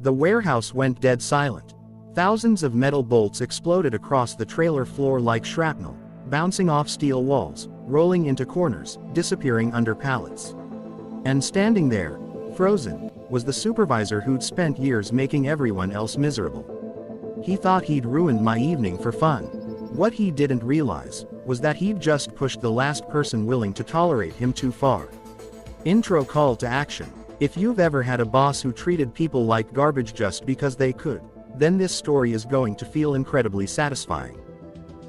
The warehouse went dead silent. Thousands of metal bolts exploded across the trailer floor like shrapnel, bouncing off steel walls, rolling into corners, disappearing under pallets. And standing there, frozen, was the supervisor who'd spent years making everyone else miserable. He thought he'd ruined my evening for fun. What he didn't realize was that he'd just pushed the last person willing to tolerate him too far. Intro call to action. If you've ever had a boss who treated people like garbage just because they could, then this story is going to feel incredibly satisfying.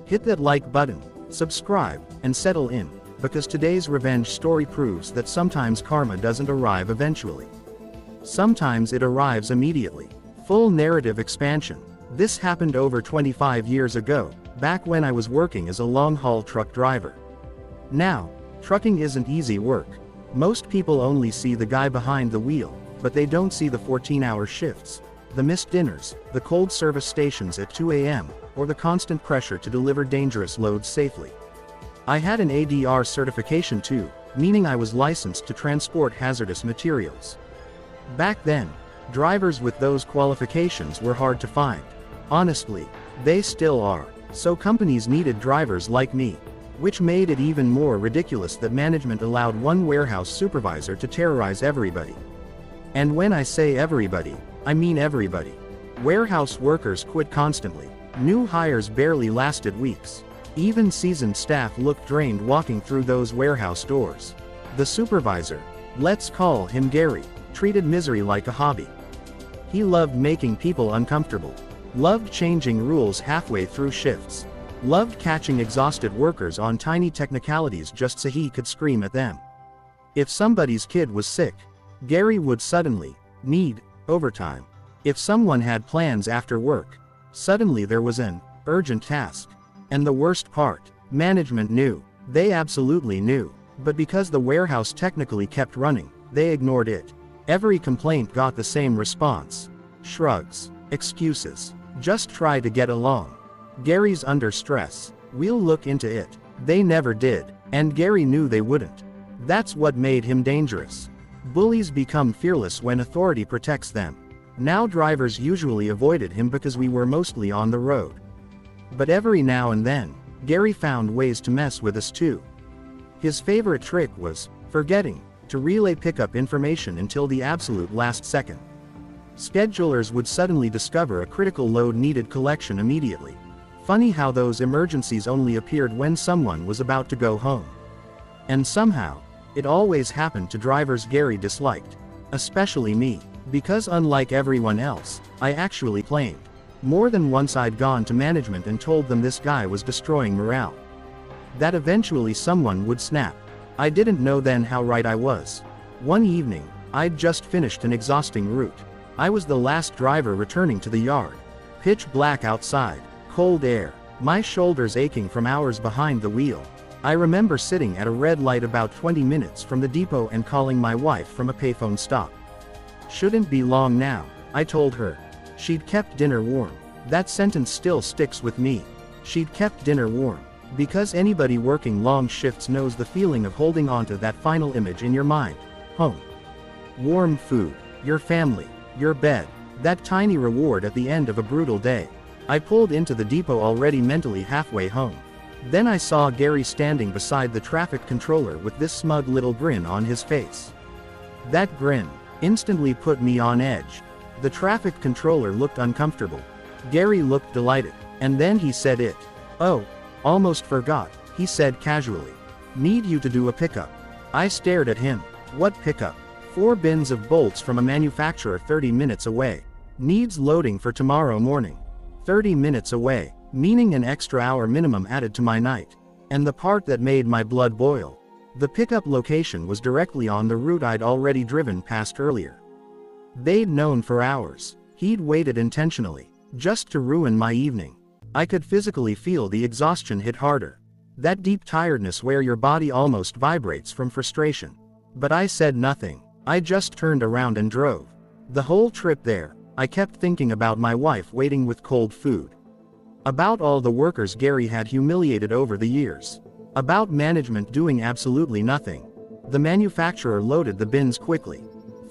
Hit that like button, subscribe, and settle in, because today's revenge story proves that sometimes karma doesn't arrive eventually. Sometimes it arrives immediately. Full narrative expansion. This happened over 25 years ago, back when I was working as a long-haul truck driver. Now, trucking isn't easy work. Most people only see the guy behind the wheel, but they don't see the 14-hour shifts, the missed dinners, the cold service stations at 2 a.m., or the constant pressure to deliver dangerous loads safely. I had an ADR certification too, meaning I was licensed to transport hazardous materials. Back then, drivers with those qualifications were hard to find. Honestly, they still are, so companies needed drivers like me. Which made it even more ridiculous that management allowed one warehouse supervisor to terrorize everybody. And when I say everybody, I mean everybody. Warehouse workers quit constantly. New hires barely lasted weeks. Even seasoned staff looked drained walking through those warehouse doors. The supervisor, let's call him Gary, treated misery like a hobby. He loved making people uncomfortable. Loved changing rules halfway through shifts. Loved catching exhausted workers on tiny technicalities just so he could scream at them. If somebody's kid was sick, Gary would suddenly need overtime. If someone had plans after work, suddenly there was an urgent task. And the worst part, management knew. They absolutely knew. But because the warehouse technically kept running, they ignored it. Every complaint got the same response. Shrugs. Excuses. Just try to get along. Gary's under stress. We'll look into it. They never did. And Gary knew they wouldn't. That's what made him dangerous. Bullies become fearless when authority protects them. Now drivers usually avoided him because we were mostly on the road. But every now and then, Gary found ways to mess with us too. His favorite trick was forgetting to relay pickup information until the absolute last second. Schedulers would suddenly discover a critical load needed collection immediately. Funny how those emergencies only appeared when someone was about to go home. And somehow, it always happened to drivers Gary disliked. Especially me. Because unlike everyone else, I actually claimed. More than once I'd gone to management and told them this guy was destroying morale. That eventually someone would snap. I didn't know then how right I was. One evening, I'd just finished an exhausting route. I was the last driver returning to the yard. Pitch black outside. Cold air. My shoulders aching from hours behind the wheel. I remember sitting at a red light about 20 minutes from the depot and calling my wife from a payphone stop. Shouldn't be long now, I told her. She'd kept dinner warm. That sentence still sticks with me. She'd kept dinner warm. Because anybody working long shifts knows the feeling of holding onto that final image in your mind. Home. Warm food. Your family. Your bed. That tiny reward at the end of a brutal day. I pulled into the depot already mentally halfway home. Then I saw Gary standing beside the traffic controller with this smug little grin on his face. That grin instantly put me on edge. The traffic controller looked uncomfortable. Gary looked delighted. And then he said it. Oh, almost forgot, he said casually. Need you to do a pickup. I stared at him. What pickup? 4 bins of bolts from a manufacturer 30 minutes away. Needs loading for tomorrow morning. 30 minutes away, meaning an extra hour minimum added to my night. And the part that made my blood boil. The pickup location was directly on the route I'd already driven past earlier. They'd known for hours. He'd waited intentionally, just to ruin my evening. I could physically feel the exhaustion hit harder. That deep tiredness where your body almost vibrates from frustration. But I said nothing. I just turned around and drove. The whole trip there, I kept thinking about my wife waiting with cold food. About all the workers Gary had humiliated over the years. About management doing absolutely nothing. The manufacturer loaded the bins quickly.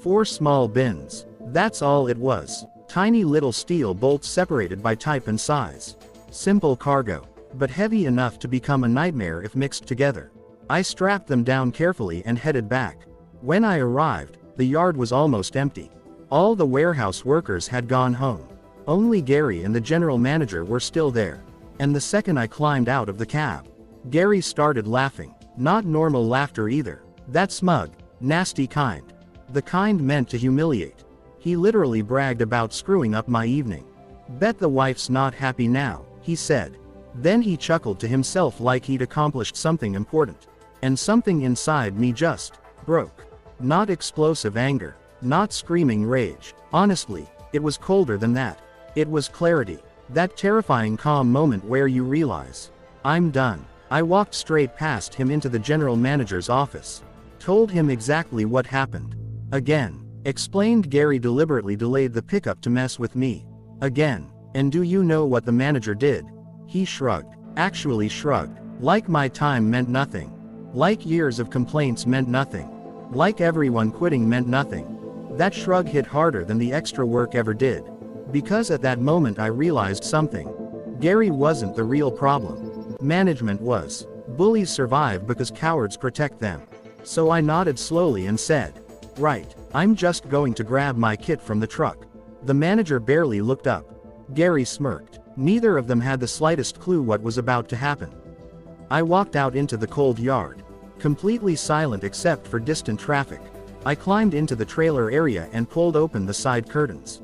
4 small bins. That's all it was. Tiny little steel bolts separated by type and size. Simple cargo, but heavy enough to become a nightmare if mixed together. I strapped them down carefully and headed back. When I arrived, the yard was almost empty. All the warehouse workers had gone home. Only Gary and the general manager were still there. And the second I climbed out of the cab, Gary started laughing. Not normal laughter either. That smug, nasty kind. The kind meant to humiliate. He literally bragged about screwing up my evening. Bet the wife's not happy now, he said. Then he chuckled to himself like he'd accomplished something important. And something inside me just broke. Not explosive anger. Not screaming rage. Honestly, it was colder than that. It was clarity. That terrifying calm moment where you realize, I'm done. I walked straight past him into the general manager's office. Told him exactly what happened. Again. Explained. Gary deliberately delayed the pickup to mess with me. Again. And do you know what the manager did? He shrugged. Actually shrugged. Like my time meant nothing. Like years of complaints meant nothing. Like everyone quitting meant nothing. That shrug hit harder than the extra work ever did. Because at that moment I realized something. Gary wasn't the real problem. Management was. Bullies survive because cowards protect them. So I nodded slowly and said, right, I'm just going to grab my kit from the truck. The manager barely looked up. Gary smirked. Neither of them had the slightest clue what was about to happen. I walked out into the cold yard. Completely silent except for distant traffic. I climbed into the trailer area and pulled open the side curtains.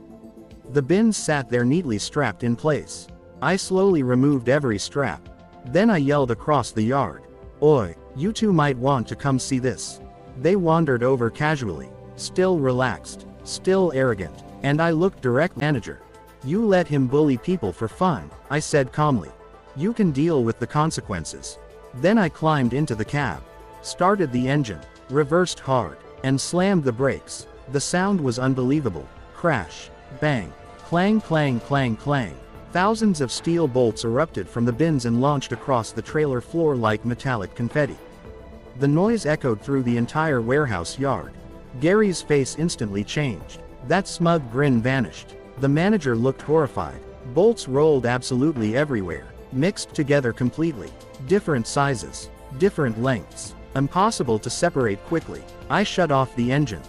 The bins sat there neatly strapped in place. I slowly removed every strap. Then I yelled across the yard. Oi, you two might want to come see this. They wandered over casually, still relaxed, still arrogant, and I looked direct at the manager. You let him bully people for fun, I said calmly. You can deal with the consequences. Then I climbed into the cab, started the engine, reversed hard, and slammed the brakes. The sound was unbelievable. Crash, bang, clang clang clang clang. Thousands of steel bolts erupted from the bins and launched across the trailer floor like metallic confetti. The noise echoed through the entire warehouse yard. Gary's face instantly changed. That smug grin vanished. The manager looked horrified. Bolts rolled absolutely everywhere, mixed together completely. Different sizes, different lengths, impossible to separate quickly. I shut off the engine,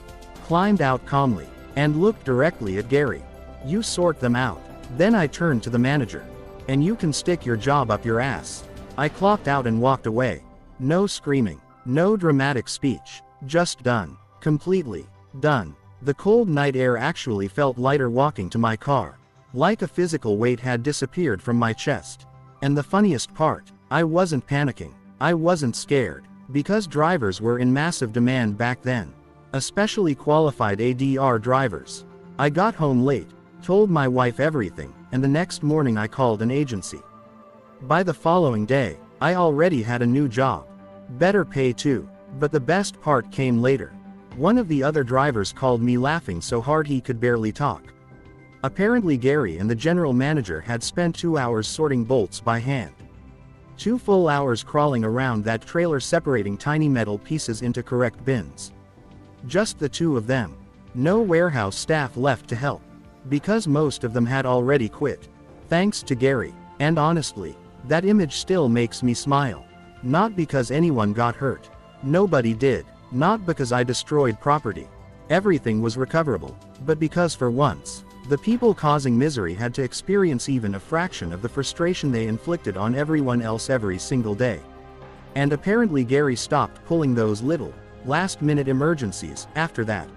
climbed out calmly, and looked directly at Gary. You sort them out. Then I turned to the manager. And you can stick your job up your ass. I clocked out and walked away. No screaming. No dramatic speech. Just done. Completely done. The cold night air actually felt lighter walking to my car. Like a physical weight had disappeared from my chest. And the funniest part, I wasn't panicking. I wasn't scared. Because drivers were in massive demand back then. Especially qualified ADR drivers. I got home late. Told my wife everything, and the next morning I called an agency. By the following day, I already had a new job. Better pay too. But the best part came later. One of the other drivers called me laughing so hard he could barely talk. Apparently Gary and the general manager had spent 2 hours sorting bolts by hand. 2 full hours crawling around that trailer separating tiny metal pieces into correct bins. Just the two of them. No warehouse staff left to help. Because most of them had already quit. Thanks to Gary. And honestly, that image still makes me smile. Not because anyone got hurt. Nobody did. Not because I destroyed property. Everything was recoverable. But because for once, the people causing misery had to experience even a fraction of the frustration they inflicted on everyone else every single day. And apparently Gary stopped pulling those little, last-minute emergencies after that.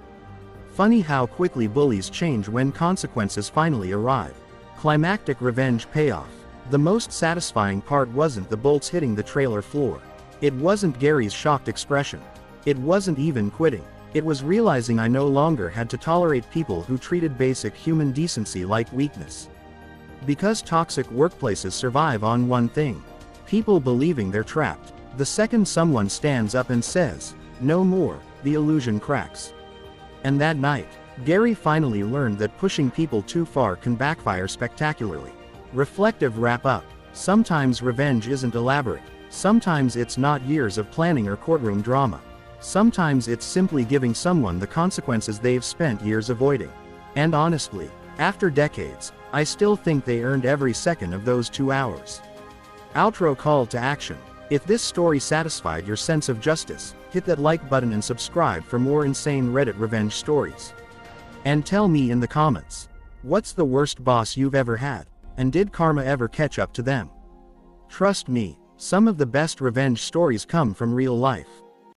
Funny how quickly bullies change when consequences finally arrive. Climactic revenge payoff. The most satisfying part wasn't the bolts hitting the trailer floor. It wasn't Gary's shocked expression. It wasn't even quitting. It was realizing I no longer had to tolerate people who treated basic human decency like weakness. Because toxic workplaces survive on one thing. People believing they're trapped. The second someone stands up and says, no more, the illusion cracks. And that night, Gary finally learned that pushing people too far can backfire spectacularly. Reflective wrap-up. Sometimes revenge isn't elaborate. Sometimes it's not years of planning or courtroom drama. Sometimes it's simply giving someone the consequences they've spent years avoiding. And honestly, after decades, I still think they earned every second of those 2 hours. Outro call to action. If this story satisfied your sense of justice, hit that like button and subscribe for more insane Reddit revenge stories. And tell me in the comments, what's the worst boss you've ever had, and did karma ever catch up to them? Trust me, some of the best revenge stories come from real life.